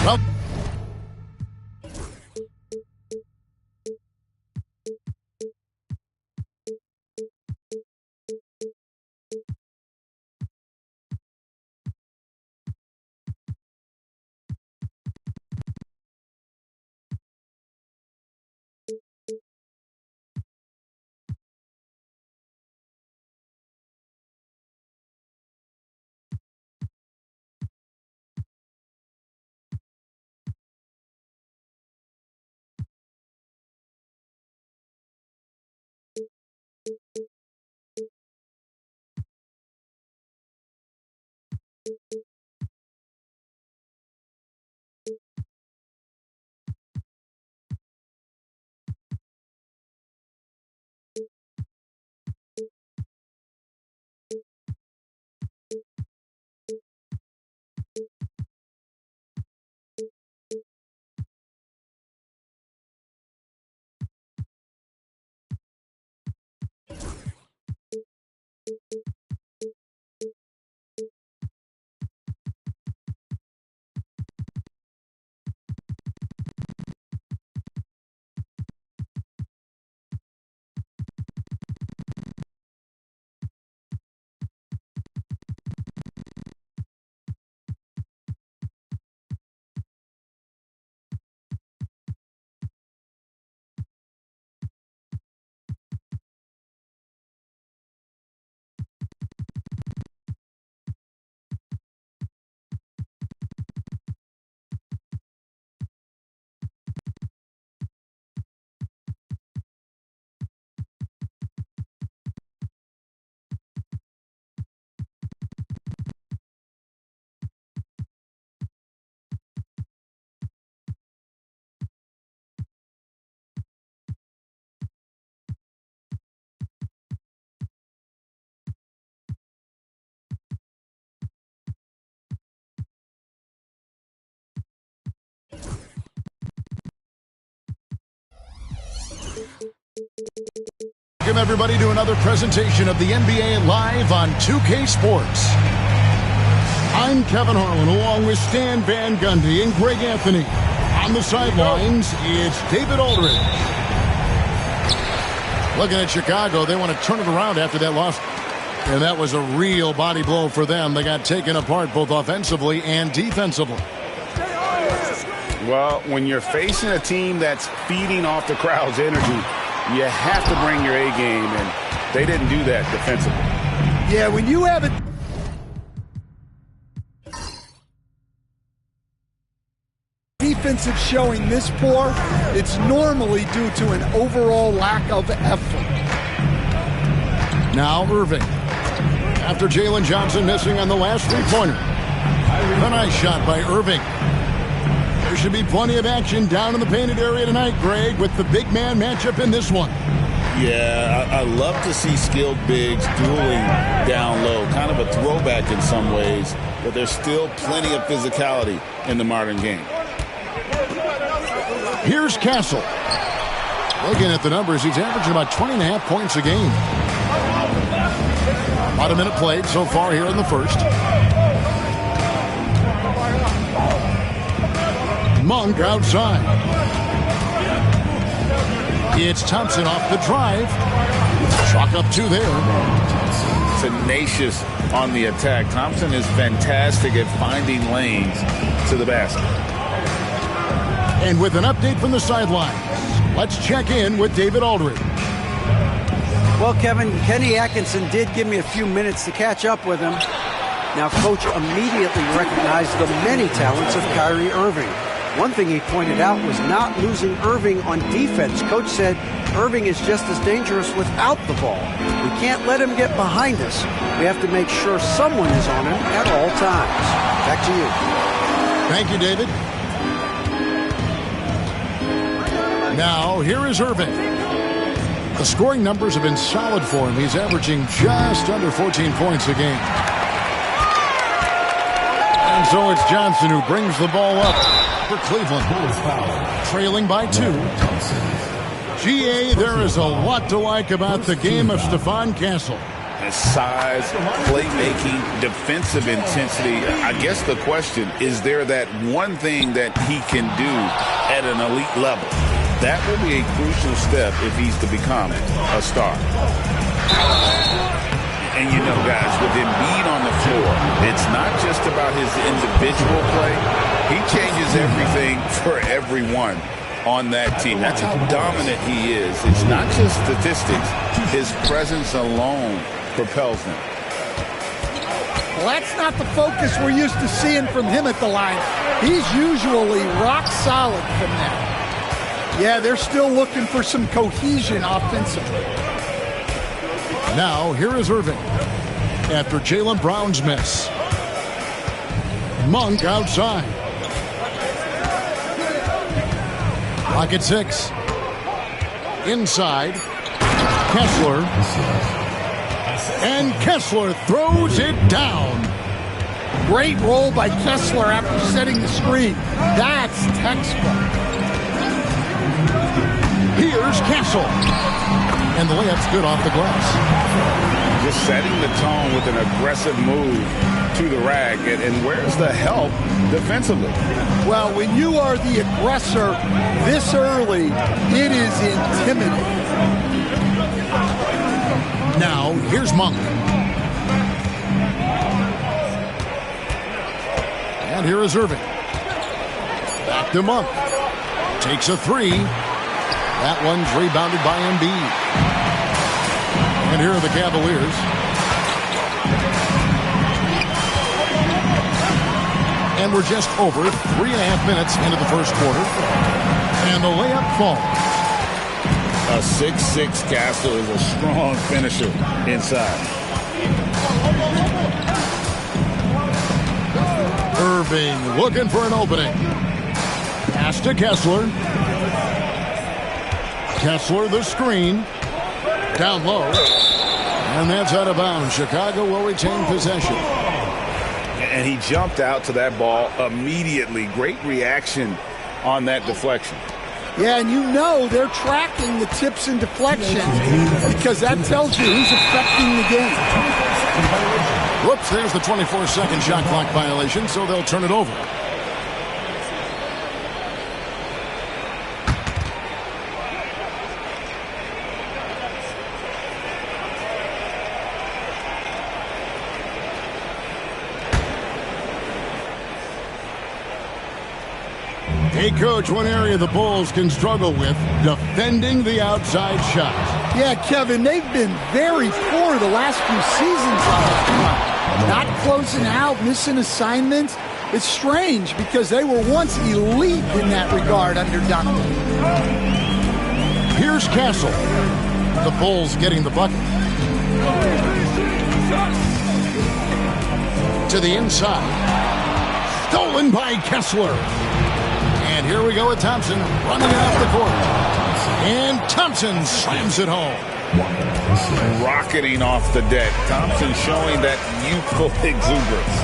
Well, Welcome, everybody, to another presentation of the NBA Live on 2K Sports. I'm Kevin Harlan, along with Stan Van Gundy and Greg Anthony. On the sidelines, it's David Aldridge. Looking at Chicago, they want to turn it around after that loss. And that was a real body blow for them. They got taken apart both offensively and defensively. Well, when you're facing a team that's feeding off the crowd's energy, you have to bring your A game, and they didn't do that defensively. Yeah, when you have it. Defensive showing this poor, it's normally due to an overall lack of effort. Now Irving. After Jalen Johnson missing on the last three-pointer. A nice shot by Irving. There should be plenty of action down in the painted area tonight, Greg, with the big man matchup in this one. Yeah, I love to see skilled bigs dueling down low. Kind of a throwback in some ways, but there's still plenty of physicality in the modern game. Here's Castle. Looking at the numbers, he's averaging about 20.5 points a game. About a minute played so far here in the first. Monk outside. It's Thompson off the drive. Chalk up two there. Tenacious on the attack. Thompson is fantastic at finding lanes to the basket. And with an update from the sidelines, let's check in with David Aldridge. Well, Kevin, Kenny Atkinson did give me a few minutes to catch up with him. Now, Coach immediately recognized the many talents of Kyrie Irving. One thing he pointed out was not losing Irving on defense. Coach said Irving is just as dangerous without the ball. We can't let him get behind us. We have to make sure someone is on him at all times. Back to you. Thank you, David. Now, here is Irving. The scoring numbers have been solid for him. He's averaging just under 14 points a game. And so it's Johnson who brings the ball up for Cleveland. Trailing by 2. GA, there is a lot to like about the game of Stephon Castle. His size, playmaking, defensive intensity. I guess the question, is there that one thing that he can do at an elite level? That will be a crucial step if he's to become a star. And you know, guys, with Embiid on the floor, it's not just about his individual play. He changes everything for everyone on that team. That's how dominant he is. It's not just statistics. His presence alone propels them. Well, that's not the focus we're used to seeing from him at the line. He's usually rock solid from there. Yeah, they're still looking for some cohesion offensively. Now, here is Irving. After Jaylen Brown's miss. Monk outside. Clock at 6. Inside. Kessler. And Kessler throws it down. Great roll by Kessler after setting the screen. That's textbook. Here's Castle. And the layup's good off the glass. Just setting the tone with an aggressive move to the rack. And where's the help defensively? Well, when you are the aggressor this early, it is intimidating. Now, here's Monk. And here is Irving. Back to Monk. Takes a 3. That one's rebounded by Embiid. And here are the Cavaliers. And we're just over 3.5 minutes into the first quarter. And the layup falls. A 6'6" Castle is a strong finisher inside. Irving looking for an opening. Pass to Kessler. Kessler, the screen. Down low. And that's out of bounds. Chicago will retain possession. And he jumped out to that ball immediately. Great reaction on that deflection. Yeah, and you know they're tracking the tips and deflections because that tells you who's affecting the game. Whoops, there's the 24-second shot clock violation, so they'll turn it over. Hey, Coach, one area the Bulls can struggle with, defending the outside shot. Yeah, Kevin, they've been very poor the last few seasons on this front. Not closing out, missing assignments. It's strange because they were once elite in that regard under Duncan. Here's Castle. The Bulls getting the bucket. To the inside. Stolen by Kessler. And here we go with Thompson running it off the court. And Thompson slams it home. Rocketing off the deck. Thompson showing that youthful exuberance.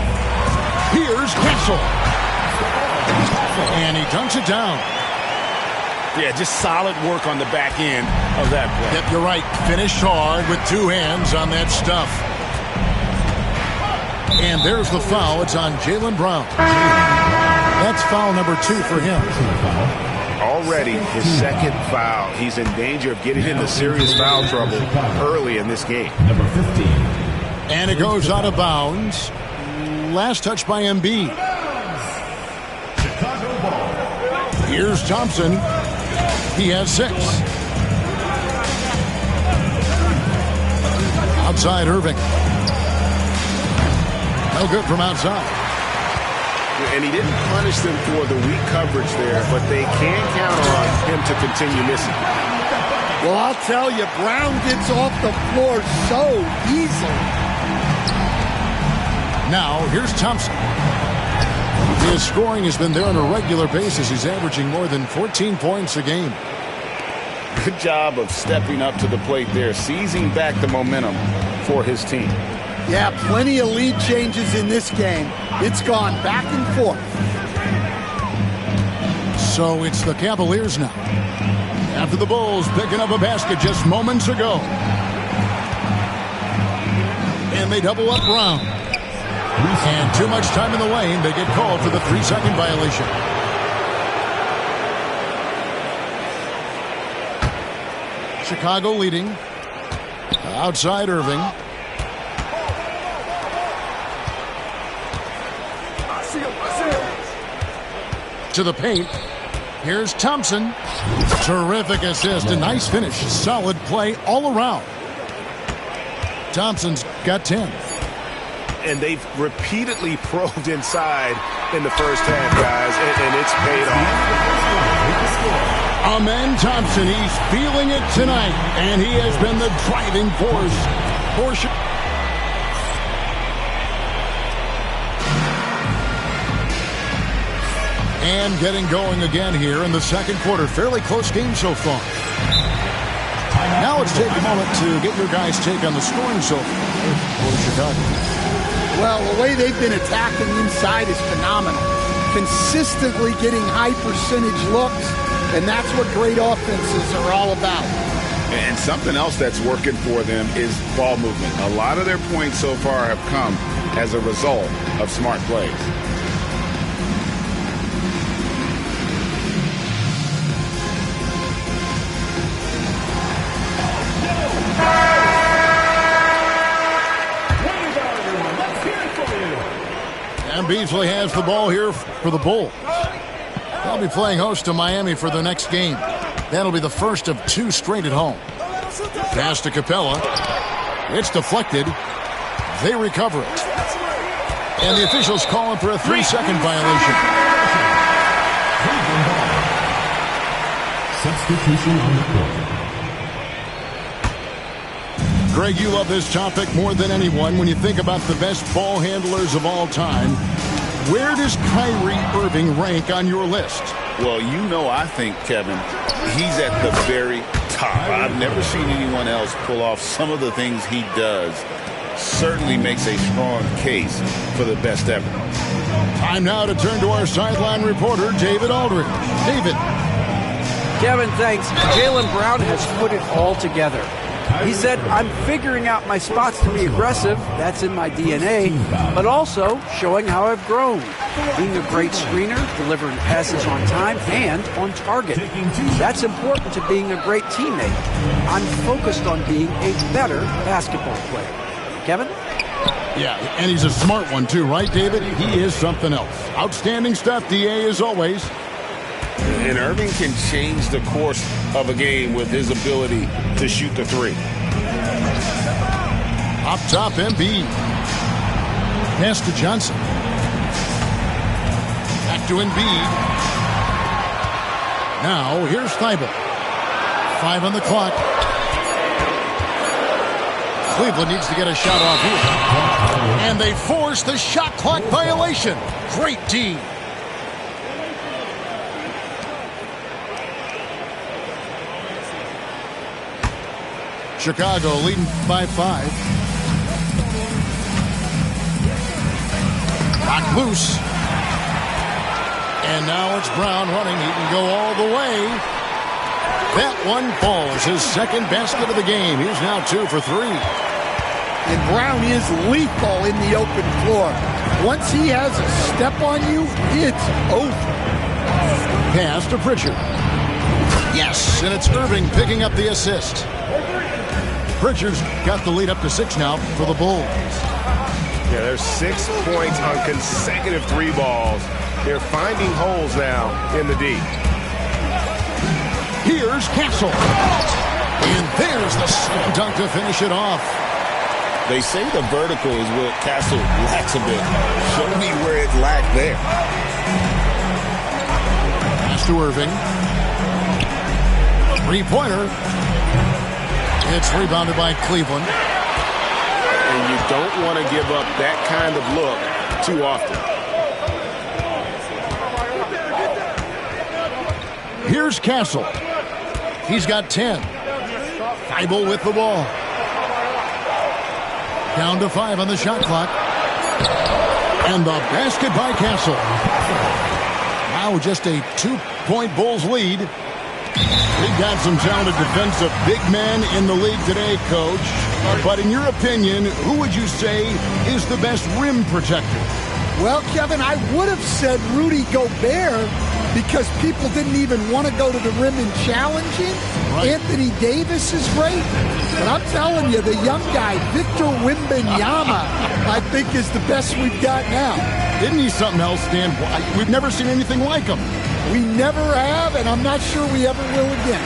Here's Castle. And he dunks it down. Yeah, just solid work on the back end of that play. Yep, you're right. Finished hard with two hands on that stuff. And there's the foul. It's on Jaylen Brown. That's foul number 2 for him. Already his second foul. He's in danger of getting into serious foul trouble early in this game. Number 15. And it goes out of bounds. Last touch by Embiid. Here's Thompson. He has 6. Outside Irving. No good from outside. And he didn't punish them for the weak coverage there, but they can count on him to continue missing. Well, I'll tell you, Brown gets off the floor so easily. Now, here's Thompson. His scoring has been there on a regular basis. He's averaging more than 14 points a game. Good job of stepping up to the plate there, seizing back the momentum for his team. Yeah, plenty of lead changes in this game. It's gone back and forth. So it's the Cavaliers now. After the Bulls picking up a basket just moments ago. And they double up Brown. And too much time in the lane. They get called for the 3-second violation. Chicago leading. Outside Irving. To the paint. Here's Thompson. Terrific assist. A nice finish. Solid play all around. Thompson's got 10. And they've repeatedly probed inside in the first half, guys, and it's paid off. Amen Thompson, he's feeling it tonight, and he has been the driving force for Chicago. And getting going again here in the second quarter. Fairly close game so far. Now let's take a moment to get your guys' take on the scoring so far for Chicago. Well, the way they've been attacking inside is phenomenal. Consistently getting high percentage looks, and that's what great offenses are all about. And something else that's working for them is ball movement. A lot of their points so far have come as a result of smart plays. And Beasley has the ball here for the Bulls. They'll be playing host to Miami for their next game. That'll be the first of 2 straight at home. Pass to Capella. It's deflected. They recover it. And the officials calling for a 3-second violation. Substitution on the court. Greg, you love this topic more than anyone. When you think about the best ball handlers of all time, where does Kyrie Irving rank on your list? Well, you know, I think, Kevin, he's at the very top. I've never seen anyone else pull off some of the things he does. Certainly makes a strong case for the best ever. Time now to turn to our sideline reporter, David Aldridge. David. Kevin, thanks. Jaylen Brown has put it all together. He said, I'm figuring out my spots to be aggressive. That's in my DNA. But also showing how I've grown. Being a great screener, delivering passes on time and on target. That's important to being a great teammate. I'm focused on being a better basketball player. Kevin? Yeah, and he's a smart one too, right, David? He is something else. Outstanding stuff, DA, as always. And Irving can change the course of a game with his ability to shoot the three. Up top, Embiid. Pass to Johnson. Back to Embiid. Now, here's Thibault. 5 on the clock. Cleveland needs to get a shot off here. And they force the shot clock violation. Great D. Chicago leading by 5. Knocked loose. And now it's Brown running. He can go all the way. That one falls. His second basket of the game. He's now 2 for 3. And Brown is lethal in the open floor. Once he has a step on you, it's over. Pass to Pritchard. Yes, and it's Irving picking up the assist. Pritchard's got the lead up to 6 now for the Bulls. Yeah, there's 6 points on consecutive 3 balls. They're finding holes now in the D. Here's Castle. And there's the slam dunk to finish it off. They say the vertical is where Castle lacks a bit. Show me where it lacked there. Pass to Irving. 3-pointer. It's rebounded by Cleveland. And you don't want to give up that kind of look too often. Here's Castle. He's got 10. Thibault with the ball. Down to 5 on the shot clock. And the basket by Castle. Now just a 2-point Bulls lead. We've got some talented defensive big men in the league today, Coach. But in your opinion, who would you say is the best rim protector? Well, Kevin, I would have said Rudy Gobert because people didn't even want to go to the rim and challenge him. Right. Anthony Davis is great. But I'm telling you, the young guy, Victor Wembanyama, I think is the best we've got now. Isn't he something else, Dan? We've never seen anything like him. We never have, and I'm not sure we ever will again.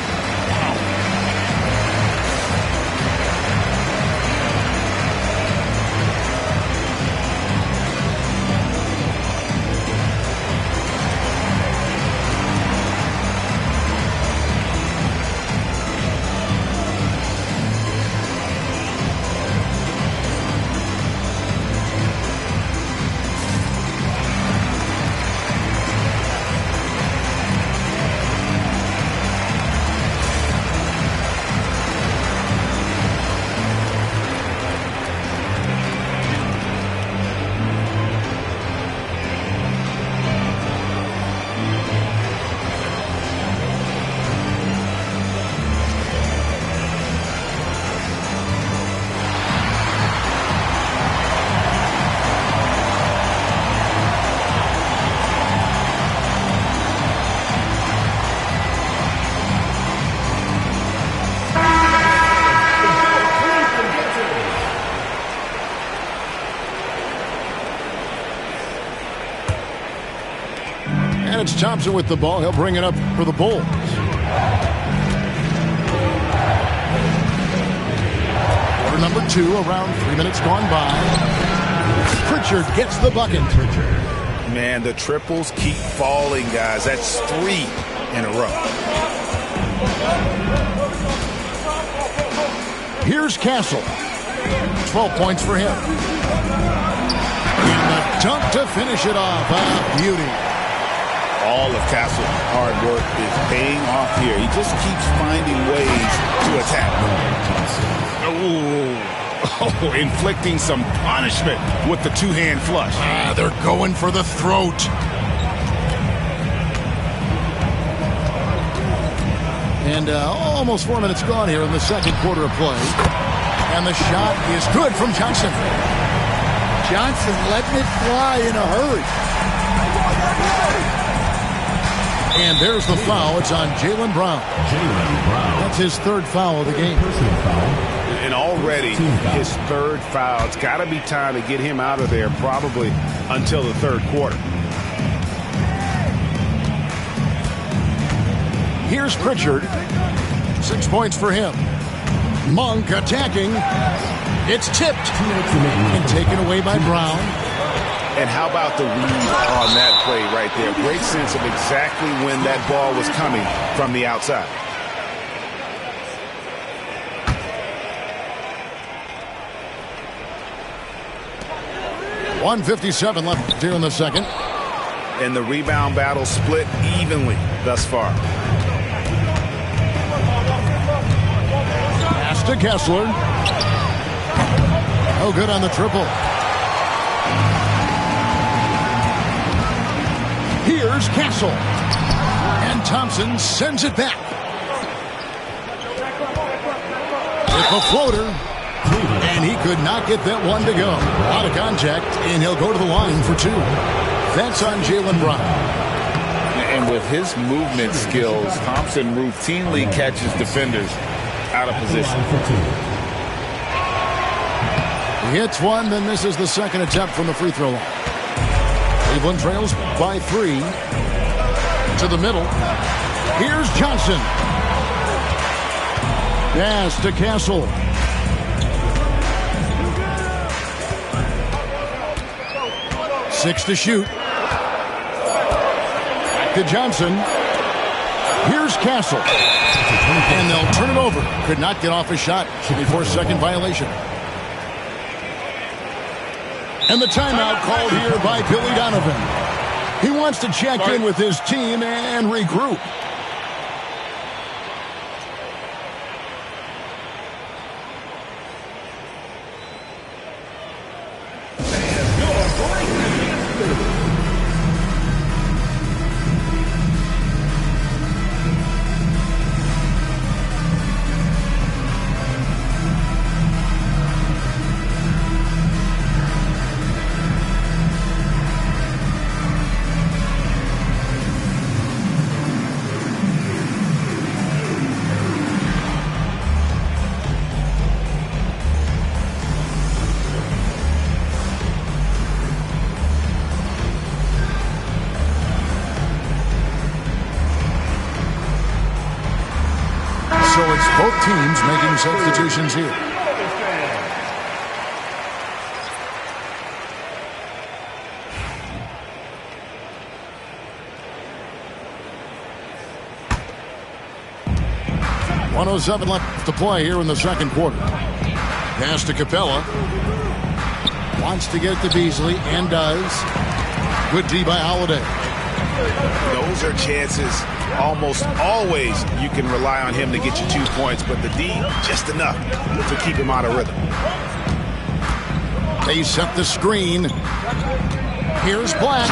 It's Thompson with the ball. He'll bring it up for the Bulls. Quarter number 2, around 3 minutes gone by. Pritchard gets the bucket. Man, the triples keep falling, guys. That's 3 in a row. Here's Castle. 12 points for him. And the dunk to finish it off. A beauty. All of Castle's hard work is paying off here. He just keeps finding ways to attack. Oh, inflicting some punishment with the two-hand flush. They're going for the throat. And almost 4 minutes gone here in the second quarter of play. And the shot is good from Johnson. Johnson letting it fly in a hurry. And there's the foul. It's on Jaylen Brown. That's his third foul of the game. Personal foul. And already his third foul. It's got to be time to get him out of there probably until the third quarter. Here's Pritchard. 6 points for him. Monk attacking. It's tipped and taken away by Brown. And how about the read on that play right there? Great sense of exactly when that ball was coming from the outside. .157 left here in the second. And the rebound battle split evenly thus far. Pass to Kessler. No good on the triple. Here's Castle. And Thompson sends it back. With a floater. And he could not get that one to go. Out of contact, and he'll go to the line for two. That's on Jaylen Brown. And with his movement skills, Thompson routinely catches defenders out of position. He hits one, then misses the second attempt from the free throw line. Cleveland trails by 3. To the middle. Here's Johnson. Pass to Castle. Six to shoot. Back to Johnson. Here's Castle. And they'll turn it over. Could not get off a shot before second violation. And the timeout called here by Billy Donovan. He wants to check in with his team and regroup. So it's both teams making substitutions here. .107 left to play here in the second quarter. Pass to Capella. Wants to get it to Beasley and does. Good D by Holiday. Those are chances. Almost always you can rely on him to get you 2 points, but the D, just enough to keep him out of rhythm. They set the screen. Here's Black.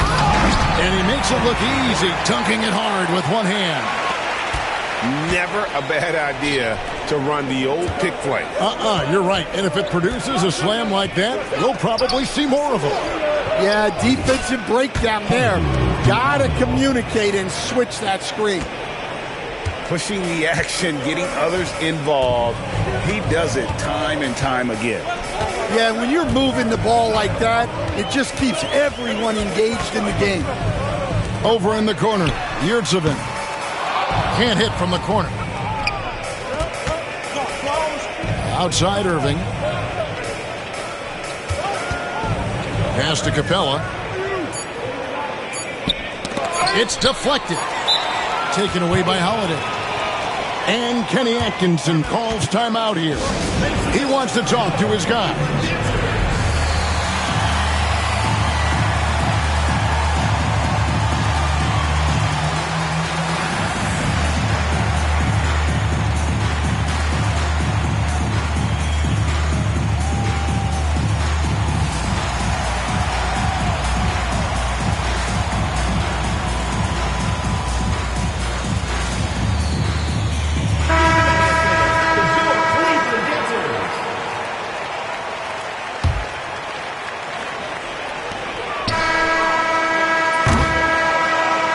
And he makes it look easy, dunking it hard with one hand. Never a bad idea to run the old pick play. You're right. And if it produces a slam like that, we'll probably see more of them. Yeah, defensive breakdown there. Gotta communicate and switch that screen. Pushing the action, getting others involved. He does it time and time again. Yeah, when you're moving the ball like that, it just keeps everyone engaged in the game. Over in the corner, Yurtseven. Can't hit from the corner. Outside Irving. Pass to Capella. It's deflected. Taken away by Holiday. And Kenny Atkinson calls timeout here. He wants to talk to his guys.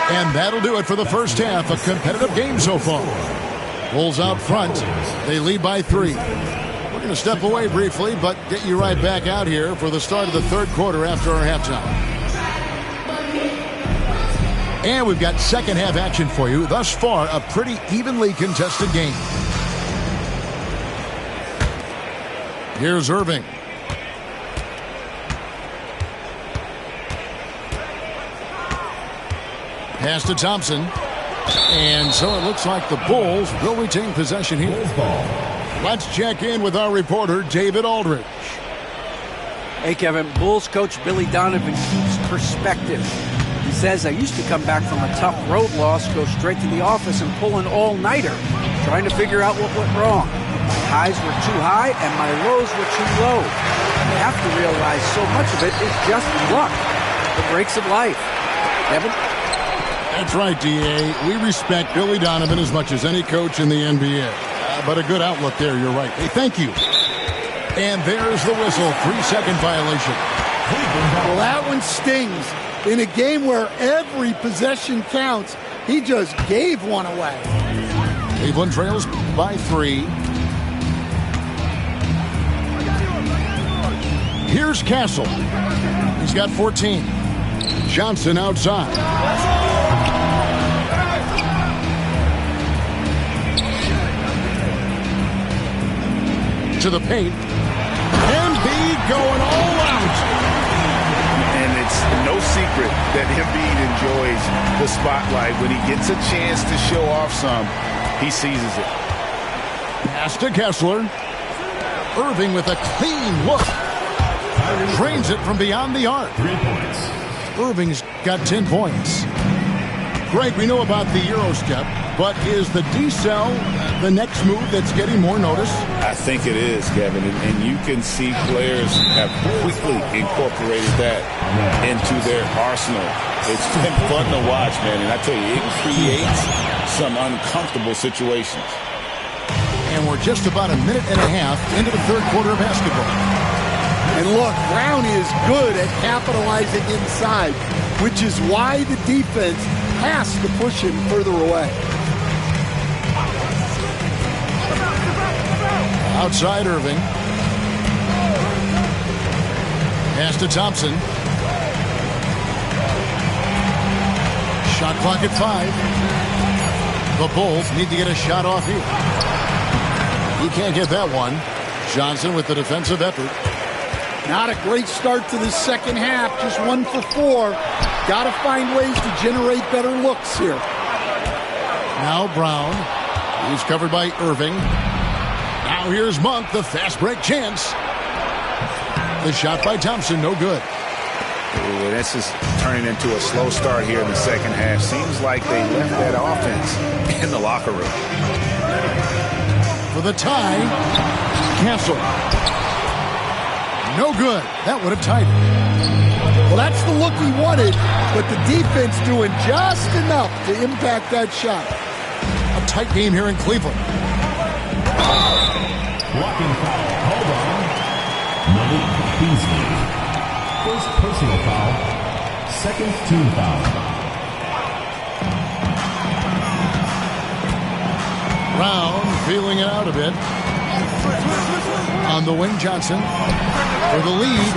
And that'll do it for the first half. A competitive game so far. Bulls out front. They lead by 3. We're going to step away briefly, but get you right back out here for the start of the third quarter after our halftime. And we've got second half action for you. Thus far, a pretty evenly contested game. Here's Irving. Pass to Thompson. And so it looks like the Bulls will retain possession here. Let's check in with our reporter, David Aldridge. Hey, Kevin. Bulls coach Billy Donovan keeps perspective. He says, I used to come back from a tough road loss, go straight to the office and pull an all-nighter, trying to figure out what went wrong. My highs were too high and my lows were too low. You have to realize so much of it is just luck. The breaks of life. Kevin? That's right, D.A. We respect Billy Donovan as much as any coach in the NBA. But a good outlook there, you're right. Hey, thank you. And there's the whistle. 3-second violation. Well, that one stings. In a game where every possession counts, he just gave one away. Cleveland trails by 3. Here's Castle. He's got 14. Johnson outside. To the paint. Embiid going all out. And it's no secret that Embiid enjoys the spotlight. When he gets a chance to show off some, he seizes it. Pass to Kessler. Irving with a clean look. Drains it from beyond the arc. 3 points. Irving's got 10 points. Greg, we know about the Euro step, but is the decel the next move that's getting more notice? I think it is, Kevin, and you can see players have quickly incorporated that into their arsenal. It's been fun to watch, man, and I tell you, it creates some uncomfortable situations. And we're just about a minute and a half into the third quarter of basketball. And look, Brown is good at capitalizing inside, which is why the defense has to push him further away. Outside Irving. Pass to Thompson. Shot clock at 5. The Bulls need to get a shot off here. He can't get that one. Johnson with the defensive effort. Not a great start to the second half. Just 1 for 4. Got to find ways to generate better looks here. Now Brown. He's covered by Irving. Now here's Monk, the fast break chance. The shot by Thompson, no good. Ooh, this is turning into a slow start here in the second half. Seems like they left that offense in the locker room. For the tie, Castle. No good. That would have tied it. Well, that's the look he wanted, but the defense doing just enough to impact that shot. A tight game here in Cleveland. Blocking foul. Hold on. Malik Beasley. First personal foul. Second team foul. Brown feeling it out a bit. On the wing, Johnson. For the lead.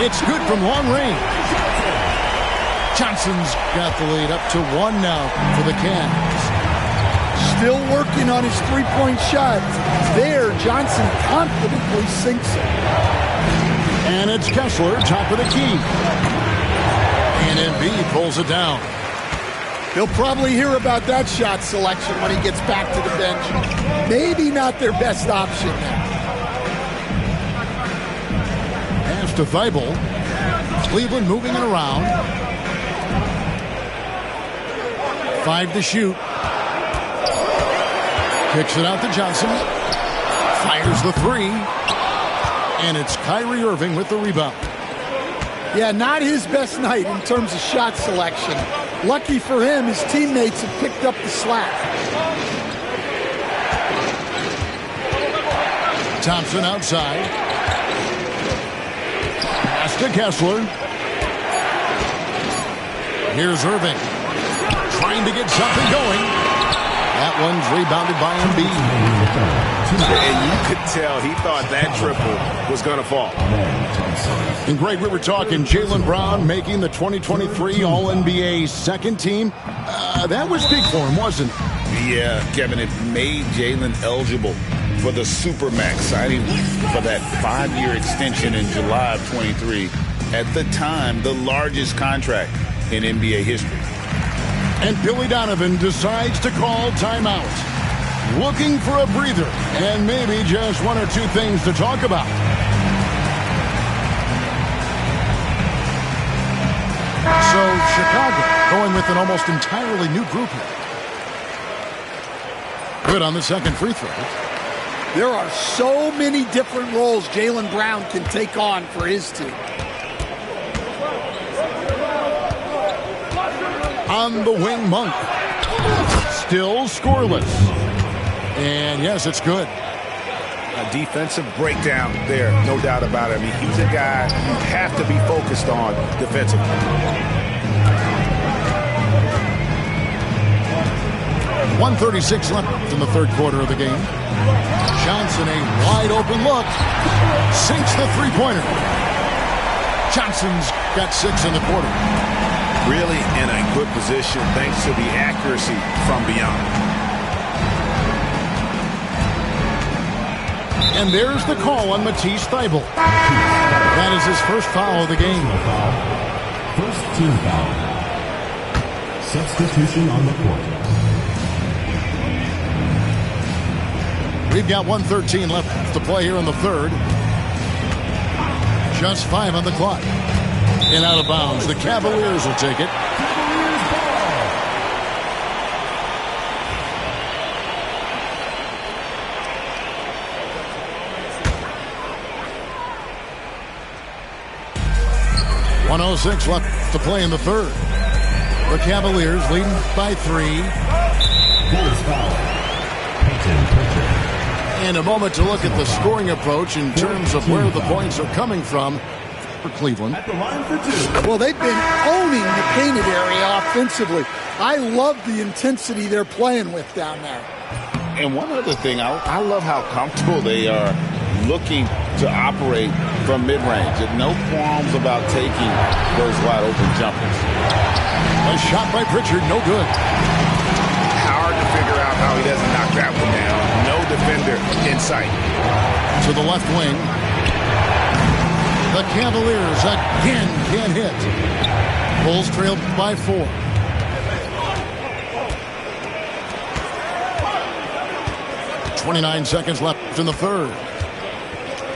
It's good from long range. Johnson's got the lead up to 1 now for the Cavs. Still working on his three-point shot. There, Johnson confidently sinks it. And it's Kessler, top of the key. And Embiid pulls it down. He'll probably hear about that shot selection when he gets back to the bench. Maybe not their best option now. Pass to Thibault. Cleveland moving it around. 5 to shoot. Kicks it out to Johnson. Fires the 3. And it's Kyrie Irving with the rebound. Yeah, not his best night in terms of shot selection. Lucky for him, his teammates have picked up the slack. Thompson outside. Pass to Kessler. Here's Irving. Trying to get something going. That one's rebounded by Embiid. And you could tell he thought that triple was going to fall. And Greg, we were talking Jaylen Brown making the 2023 All-NBA second team. That was big for him, wasn't it? Yeah, Kevin, it made Jaylen eligible for the Supermax, signing for that 5-year extension in July of 23. At the time, the largest contract in NBA history. And Billy Donovan decides to call timeout. Looking for a breather and maybe just one or two things to talk about. So Chicago going with an almost entirely new group here. Good on the second free throw. There are so many different roles Jaylen Brown can take on for his team. On the wing, Monk. Still scoreless. And yes, it's good. A defensive breakdown there, no doubt about it. I mean, he's a guy you have to be focused on defensively. .136 left in the third quarter of the game. Johnson, a wide open look. Sinks the three-pointer. Johnson's got 6 in the quarter. Really in a good position thanks to the accuracy from beyond. And there's the call on Matisse Thybulle. That is his first foul of the game. First team foul. Substitution on the court. We've got 1:13 left to play here in the third. Just 5 on the clock. And out of bounds. The Cavaliers will take it. .106 left to play in the third. The Cavaliers leading by 3. Bulls foul. Peyton Pritchard. And a moment to look at the scoring approach in terms of where the points are coming from for Cleveland. At the line for 2. Well, they've been owning the painted area offensively. I love the intensity they're playing with down there. And one other thing, I love how comfortable they are looking to operate from mid-range. No qualms about taking those wide-open jumpers. A shot by Pritchard, no good. Hard to figure out how he doesn't knock that one down. No defender in sight. To the left wing. The Cavaliers again can't hit. Bulls trailed by 4. .29 seconds left in the third.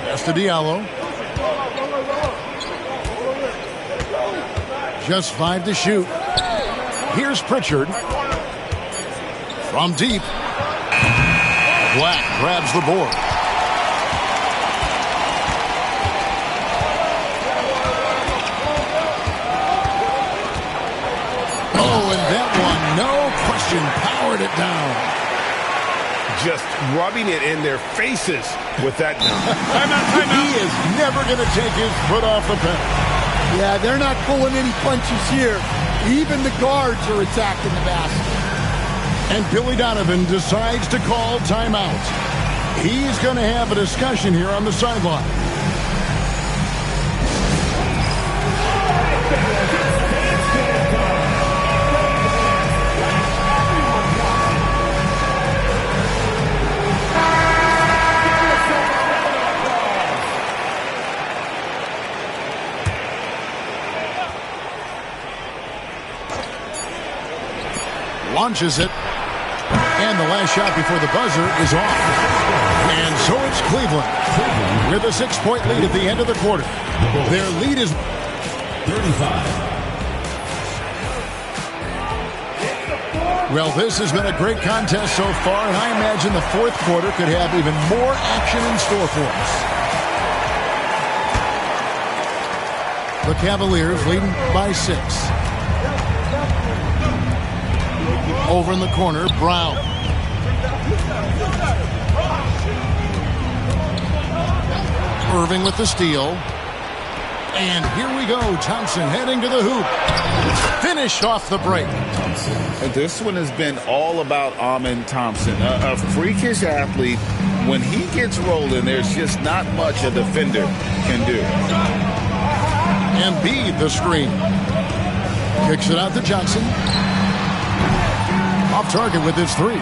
Pass to Diallo. Just 5 to shoot. Here's Pritchard. From deep. Black grabs the board. Oh, and that one, no question, powered it down. Just rubbing it in their faces with that. He is never going to take his foot off the pedal. Yeah, they're not pulling any punches here. Even the guards are attacking the basket. And Billy Donovan decides to call timeout. He's going to have a discussion here on the sideline. Launches it. And the last shot before the buzzer is off. And so it's Cleveland with a 6-point lead at the end of the quarter. Their lead is 35. Well, this has been a great contest so far, and I imagine the fourth quarter could have even more action in store for us. The Cavaliers leading by 6. Over in the corner, Brown. Irving with the steal. And here we go. Thompson heading to the hoop. Finish off the break. And this one has been all about Amen Thompson, a freakish athlete. When he gets rolling, there's just not much a defender can do. Embiid the screen. Kicks it out to Johnson. Off target with his 3.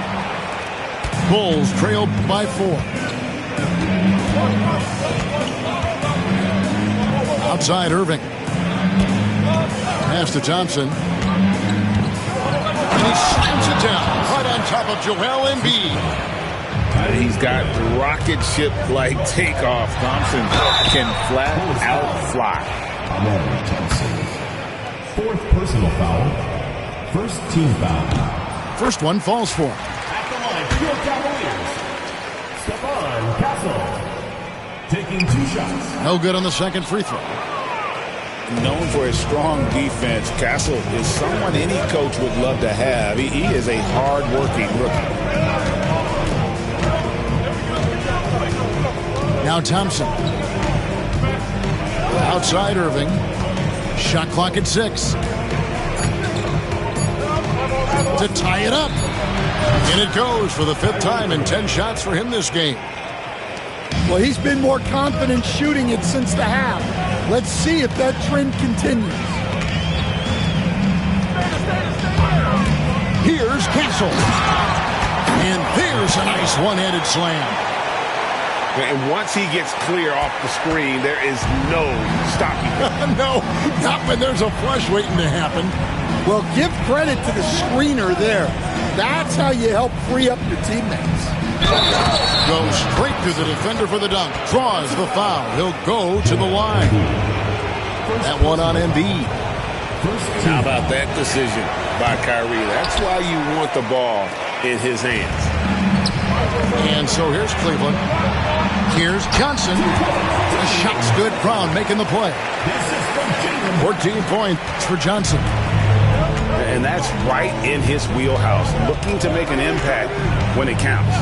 Bulls trail by 4. Outside Irving. Pass to Thompson. And he slams it down right on top of Joel Embiid. He's got rocket ship-like takeoff. Thompson can flat out fly. Fourth personal foul. First team foul. First one falls for him. At the line, Pure Cavaliers. Stephon Castle. Taking 2 shots. No good on the second free throw. Known for his strong defense, Castle is someone any coach would love to have. He is a hard-working rookie. Now Thompson. Outside Irving. Shot clock at 6. To tie it up. And it goes for the 5th time in 10 shots for him this game. Well, he's been more confident shooting it since the half. Let's see if that trend continues. Here's Castle. And there's a nice one-handed slam. And once he gets clear off the screen, there is no stopping him. No, not when there's a flush waiting to happen. Well, give credit to the screener there. That's how you help free up your teammates. Goes straight to the defender for the dunk. Draws the foul. He'll go to the line. That one on Embiid. How about that decision by Kyrie? That's why you want the ball in his hands. And so here's Cleveland. Here's Johnson. The shot's good. Brown making the play. 14 points for Johnson. And that's right in his wheelhouse, looking to make an impact when it counts.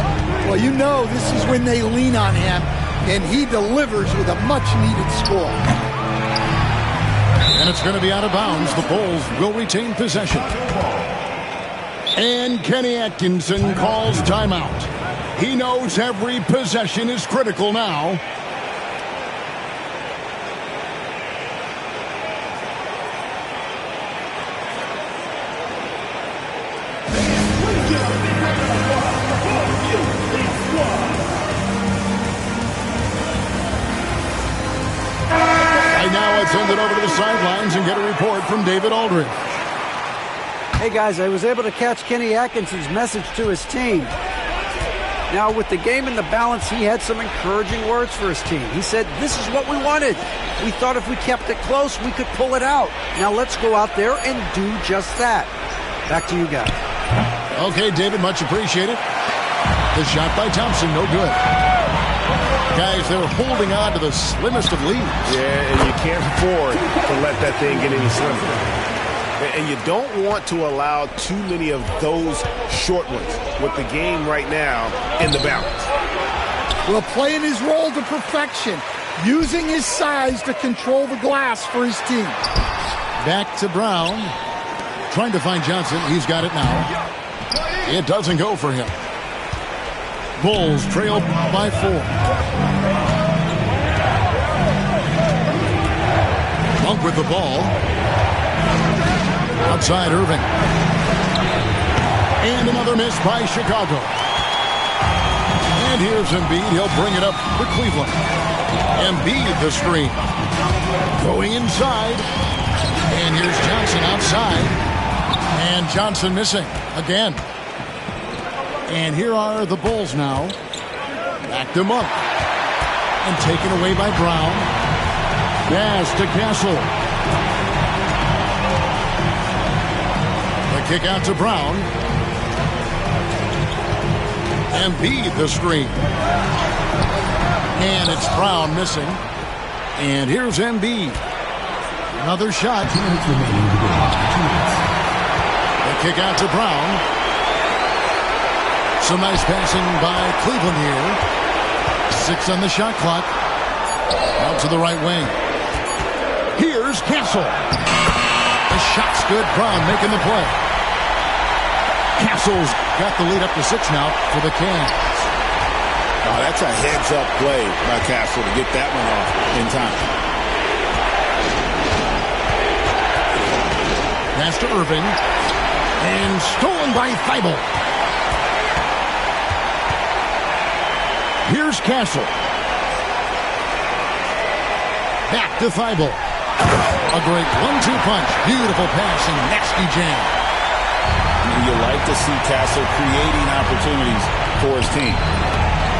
Well, you know this is when they lean on him, and he delivers with a much-needed score. And it's going to be out of bounds. The Bulls will retain possession. And Kenny Atkinson calls timeout. He knows every possession is critical now. Now let's send it over to the sidelines and get a report from David Aldridge. Hey guys, I was able to catch Kenny Atkinson's message to his team. Now with the game in the balance, he had some encouraging words for his team. He said, this is what we wanted. We thought if we kept it close, we could pull it out. Now let's go out there and do just that. Back to you guys. Okay, David, much appreciated. The shot by Thompson, no good. Guys, they're holding on to the slimmest of leads. Yeah, and you can't afford to let that thing get any slimmer. And you don't want to allow too many of those short ones with the game right now in the balance. Well, playing his role to perfection, using his size to control the glass for his team. Back to Brown. Trying to find Johnson. He's got it now. It doesn't go for him. Bulls trail by 4. Monk with the ball. Outside Irving. And another miss by Chicago. And here's Embiid. He'll bring it up for Cleveland. Embiid the screen. Going inside. And here's Johnson outside. And Johnson missing again. And here are the Bulls now. Back to Monk. And taken away by Brown. Pass to Castle. The kick out to Brown. Embiid the screen. And it's Brown missing. And here's Embiid. Another shot. 2 minutes remaining in the game. 2 minutes. The kick out to Brown. Some nice passing by Cleveland here. 6 on the shot clock. Out to the right wing. Here's Castle. The shot's good. Brown making the play. Castle's got the lead up to 6 now for the Cavs. Oh, that's a heads-up play by Castle to get that one off in time. Pass to Irving. And stolen by Thibault. Here's Castle. Back to Thibault. A great 1-2 punch. Beautiful pass and nasty jam. You like to see Castle creating opportunities for his team.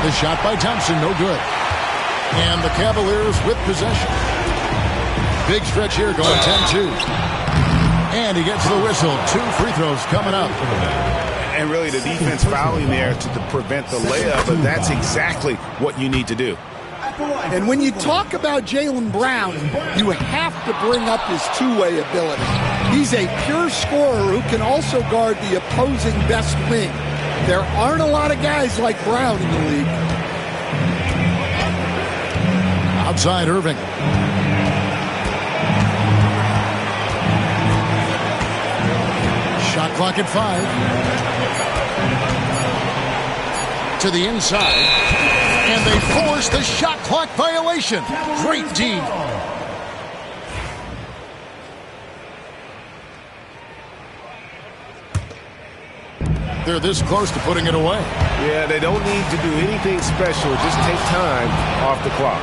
The shot by Thompson, no good. And the Cavaliers with possession. Big stretch here going 10-2. And he gets the whistle. 2 free throws coming up. And really the defense fouling there to prevent the layup, but that's exactly what you need to do. And when you talk about Jaylen Brown, you have to bring up his two-way ability. He's a pure scorer who can also guard the opposing best wing. There aren't a lot of guys like Brown in the league. Outside Irving. Shot clock at 5. To the inside. And they force the shot clock violation. Great D. They're this close to putting it away. Yeah, they don't need to do anything special. Just take time off the clock.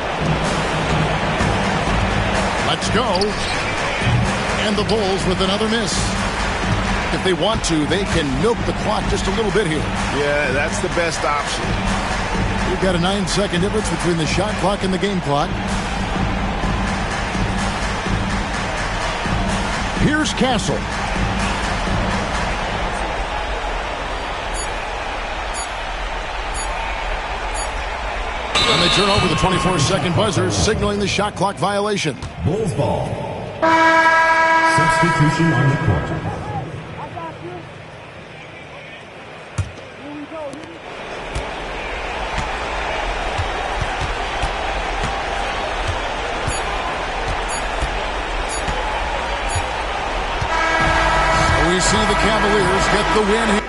Let's go. And the Bulls with another miss. If they want to, they can milk the clock just a little bit here. Yeah, that's the best option. We've got a 9-second difference between the shot clock and the game clock. Here's Castle. And they turn over the 24-second buzzer, signaling the shot clock violation. Bulls ball. Substitution on the court. We see the Cavaliers get the win here.